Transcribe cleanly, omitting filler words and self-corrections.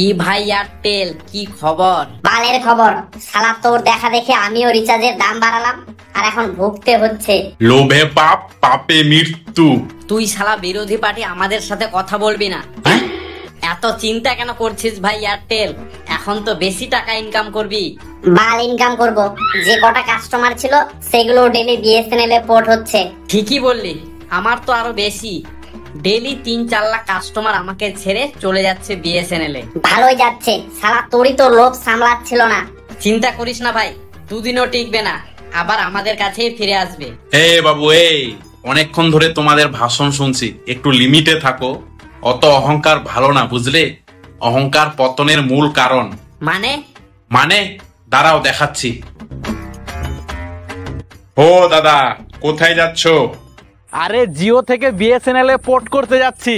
কি ভাই এয়ারটেল, কি খবর? বালের খবর। শালা তোর দেখা দেখে আমিও রিচার্জের দাম বাড়ালাম, আর এখন ভুগতে হচ্ছে। লোভে পাপ, পাপে মৃত্যু। তুই শালা বিরোধী পার্টি, আমাদের সাথে কথা বলবি না। এত চিন্তা কেন করছিস ভাই এয়ারটেল? এখন তো বেশি টাকা ইনকাম করবি। বাল ইনকাম করব, যে কটা কাস্টমার ছিল সেগুলো ডেলি বিএসএনএল এ পোর্ট হচ্ছে। ঠিকই বললি, আমার তো আরো বেশি। ডেলি 3-4 লাখ কাস্টমার আমাকে ছেড়ে চলে যাচ্ছে বিএসএনএল এ। ভালোই যাচ্ছে, শালা তোরই তো লোভ সামলাচ্ছিল না। চিন্তা করিস না ভাই, দুদিনও টিকবে না, আবার আমাদের কাছেই ফিরে আসবে। বাবু, অনেকক্ষণ ধরে তোমাদের ভাষণ শুনছি, একটু লিমিটে থাকো। অত অহংকার ভালো না, বুঝলে? অহংকার পতনের মূল কারণ। মানে দাঁড়াও দেখাচ্ছি। ও দাদা, কোথায় যাচ্ছ? আরে জিও থেকে বিএসএনএল এ পোর্ট করতে যাচ্ছি।